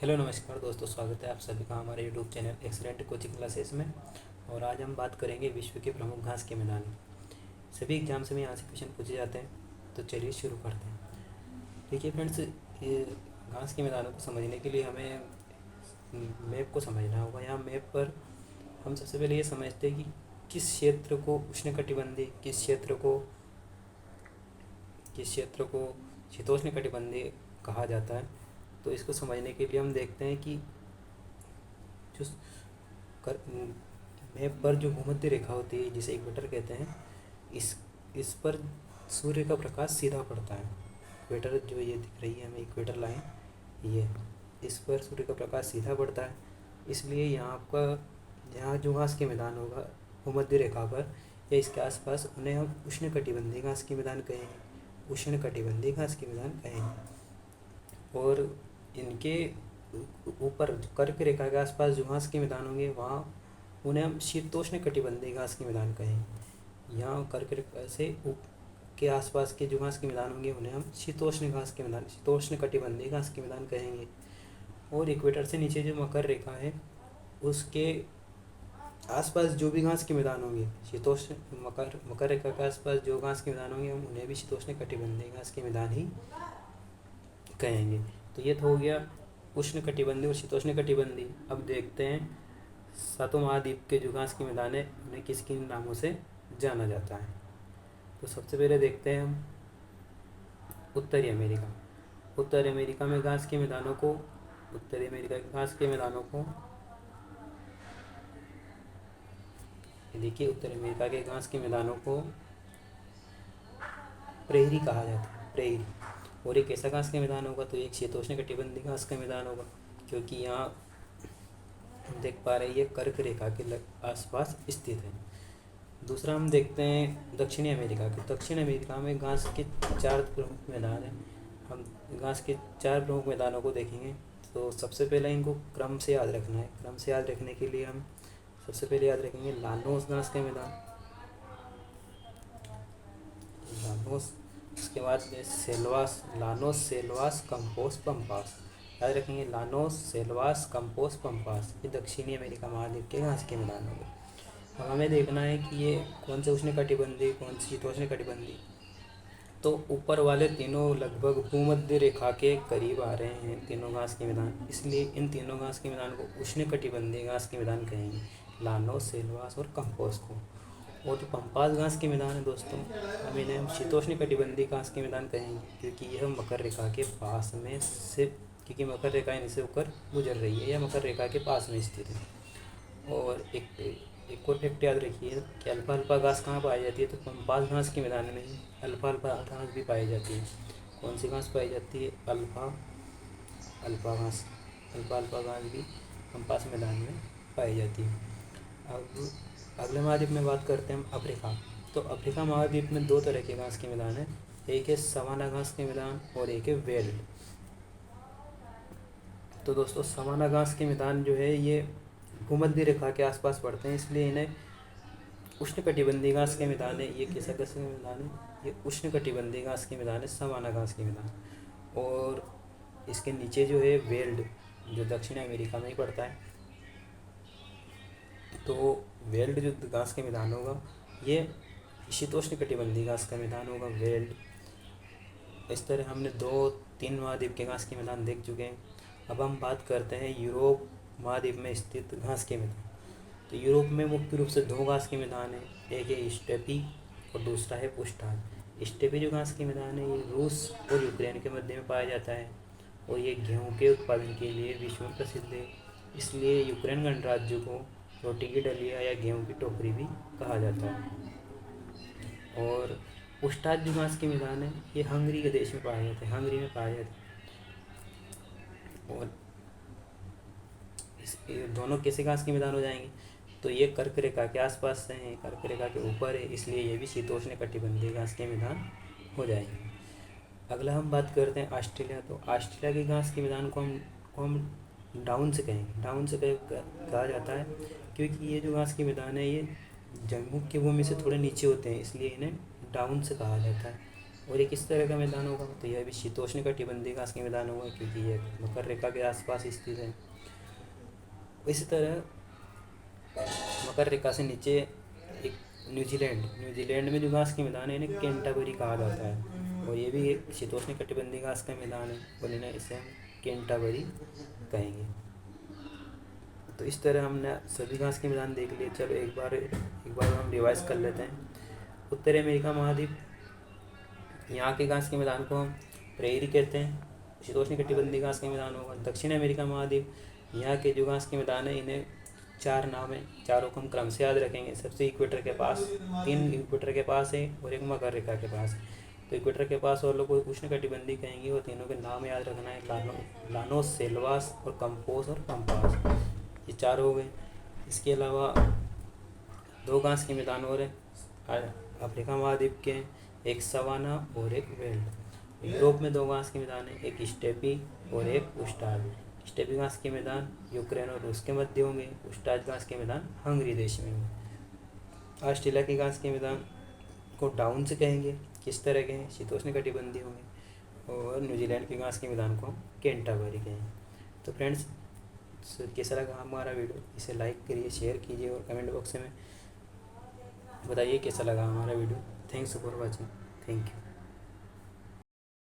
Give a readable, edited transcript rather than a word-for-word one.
Hello नमस्कार दोस्तों, स्वागत है आप सभी का हमारे YouTube channel excellent coaching classes में। और आज हम बात करेंगे विश्व के प्रमुख घास के मैदान। सभी एग्जाम्स में यहाँ से क्वेश्चन पूछे जाते हैं, तो चलिए शुरू करते हैं। देखिए फ्रेंड्स, ये घास के मैदानों को समझने के लिए हमें मैप को समझना होगा। यहाँ मैप पर हम सबसे पहले ये समझते हैं कि किस क्षेत्र को उष्णकटिबंधीय, किस क्षेत्र को शीतोष्णकटिबंधीय कहा जाता है। तो इसको समझने के लिए हम देखते हैं कि जो कर मैप पर जो भूमध्य रेखा होती है, जिसे इक्वेटर कहते हैं, इस पर सूर्य का प्रकाश सीधा पड़ता है। इक्वेटर जो ये दिख रही है हमें, इक्वेटर लाइन, ये इस पर सूर्य का प्रकाश सीधा पड़ता है। इसलिए यहाँ जो घास के मैदान होगा भूमध्य रेखा पर या इसके आसपास, उन्हें हम उष्णकटिबंधीय घास के मैदान कहेंगे, उष्णकटिबंधीय घास के मैदान कहेंगे। और इनके ऊपर कर्क रेखा के आसपास जो घास के मैदान होंगे, वहाँ उन्हें हम शीतोष्ण कटिबंधीय घास के मैदान कहेंगे। यहाँ कर्क रेखा से के आसपास के जो घास के मैदान होंगे, उन्हें हम शीतोष्ण कटिबंधीय घास के मैदान कहेंगे। और इक्वेटर से नीचे जो मकर रेखा है, उसके आसपास जो भी घास के मैदान होंगे, मकर रेखा के आसपास जो घास के मैदान होंगे, हम उन्हें भी शीतोष्ण कटिबंधीय घास के मैदान ही कहेंगे। तो ये तो हो गया उष्णकटिबंधीय और शीतोष्णकटिबंधीय। अब देखते हैं सातों महाद्वीप के जो घास के मैदान है, उन्हें किस किन नामों से जाना जाता है। तो सबसे पहले देखते हैं हम उत्तरी अमेरिका। उत्तरी अमेरिका में घास के मैदानों को, उत्तरी अमेरिका के घास के मैदानों को देखिए, उत्तरी अमेरिका के घास के मैदानों को प्रेरी कहा जाता है, प्रेरी। और एक ऐसा घास का मैदान होगा तो एक शीतोष्णकटिबंधीय घास का मैदान होगा, क्योंकि यहाँ हम देख पा रहे हैं ये कर्क रेखा के आसपास स्थित है। दूसरा हम देखते हैं दक्षिणी अमेरिका के। दक्षिण अमेरिका में घास के 4 प्रमुख मैदान हैं। हम घास के 4 प्रमुख मैदानों को देखेंगे। तो सबसे पहले इनको क्रम से याद रखना है। क्रम से याद रखने के लिए हम सबसे पहले याद रखेंगे लानोस घास के मैदान, लानोस। उसके बाद लानोस, सेल्वास, कंपोस, पंपास। याद रखेंगे लानोस, सेल्वास, कंपोस, पंपास। ये दक्षिणी अमेरिका महाद्वीप के घास के मैदान होंगे। अब हमें देखना है कि ये कौन से उष्णकटिबंधीय, कौन से शीतोष्णकटिबंधीय। तो ऊपर वाले तीनों लगभग भूमध्य रेखा के करीब आ रहे हैं, तीनों घास के मैदान। इसलिए इन तीनों घास के मैदान को उष्णकटिबंधीय घास के मैदान कहेंगे, लानोस, सेल्वास और कंपोस को। और जो पंपास घास के मैदान है दोस्तों, हम इन्हें शीतोष्णकटिबंधीय घास के मैदान कहेंगे, क्योंकि यह मकर रेखा के पास में से, क्योंकि मकर रेखा इनसे होकर गुजर रही है, यह मकर रेखा के पास में स्थित है। और एक और फैक्ट याद रखिए कि अल्फा अल्फा घास कहाँ पाई जाती है, तो पंपास घास के मैदान में ही अल्फा अल्फा घास भी पाई जाती है। कौन सी घास पाई जाती है? अल्फा घास, अल्फा अल्फा घास भी पंपास मैदान में पाई जाती है। अब अगले महाद्वीप में बात करते हैं हम अफ्रीका। तो अफ्रीका महाद्वीप में 2 तरह के घास के मैदान हैं, एक है सवाना घास के मैदान और एक है वेल्ड। तो दोस्तों, सवाना घास के मैदान जो है ये भूमध्य रेखा के आसपास पड़ते हैं, इसलिए इन्हें उष्णकटिबंधीय घास के मैदान है। ये कैसा घास के मैदान है? ये उष्णकटिबंधीय घास के मैदान है, सवाना घास के मैदान। और इसके नीचे जो है वेल्ड, जो दक्षिण अमेरिका में ही पड़ता है। तो वेल्ड जो घास के मैदान होगा, ये शीतोष्णकटिबंधीय घास का मैदान होगा, वेल्ड। इस तरह हमने 2-3 महाद्वीप के घास के मैदान देख चुके हैं। अब हम बात करते हैं यूरोप महाद्वीप में स्थित घास के मैदान। तो यूरोप में मुख्य रूप से 2 घास के मैदान हैं, एक है स्टेपी और दूसरा है पुष्टान। स्टेपी जो घास के मैदान है, ये रूस और यूक्रेन के मध्य में पाया जाता है, और ये गेहूँ के उत्पादन के लिए विश्व में प्रसिद्ध है। इसलिए यूक्रेन गणराज्य को रोटी की डलिया या गेहूँ की टोकरी भी कहा जाता है। और पुष्टान जो घास के मैदान है, ये हंगरी के देश में पाए जाते हैं, हंगरी में पाए जाते हैं। और ये दोनों कैसे घास के मैदान हो जाएंगे? तो ये कर्क रेखा के आसपास से हैं, कर्क रेखा के ऊपर है, इसलिए ये भी शीतोष्णकटिबंधीय घास के मैदान हो जाएंगे। अगला हम बात करते हैं ऑस्ट्रेलिया। तो ऑस्ट्रेलिया के घास के मैदान को हम डाउन से कहेंगे, डाउन से कहा जाता है, क्योंकि ये जो घास के मैदान है ये मुख्य भूमि से थोड़े नीचे होते हैं, इसलिए इन्हें डाउन से कहा जाता है। और ये किस तरह का मैदान होगा, तो यह भी शीतोष्ण कटिबंधीय घास के मैदान होगा, क्योंकि ये मकर रेखा के आसपास स्थित है। इसी तरह मकर रेखा से नीचे एक न्यूजीलैंड में जो घास के मैदान है इन्हें कैंटाबरी कहा जाता है, और ये भी एक शीतोष्ण कटिबंधीय घास का मैदान है, और इन्हें इसे हम कैंटाबरी कहेंगे। तो इस तरह हमने सभी घास के मैदान देख लिए। चलो एक बार हम रिवाइज कर लेते हैं। उत्तरी अमेरिका महाद्वीप, यहाँ के घास के मैदान को हम प्रेयरी कहते हैं, शीतोष्ण कटिबंधीय घास के मैदान होगा। दक्षिण अमेरिका महाद्वीप, यहाँ के जो घास के मैदान है इन्हें 4 नाम है, चारों को हम क्रम से याद रखेंगे। सबसे इक्वेटर के पास, 3 इक्वेटर के पास है और एक मकर रेखा के पास है। तो इक्वेटर के पास और लोग को उष्ण कटिबंधीय कहेंगे, और तीनों के नाम याद रखना है, लानोस, सेल्वास और कंपोस और कंपास, ये 4 हो गए। इसके अलावा 2 घास के मैदान और हैं अफ्रीका महाद्वीप के, एक सवाना और एक वेल्ड। यूरोप में 2 घास के मैदान हैं, एक स्टेपी और एक उस्टाद। स्टेपी घास के मैदान यूक्रेन और रूस के मध्य होंगे, उस्टाद घास के मैदान हंगरी देश में होंगे। ऑस्ट्रेलिया के घास के मैदान को डाउन से कहेंगे, किस तरह के हैं, शीतोष्ण कटिबंधीय होंगे। और न्यूजीलैंड के घास के मैदान को कैंटाबरी कहेंगे। तो फ्रेंड्स, कैसा लगा हमारा वीडियो, इसे लाइक करिए, शेयर कीजिए और कमेंट बॉक्स में बताइए कैसा लगा हमारा video. Thanks for watching. Thank you.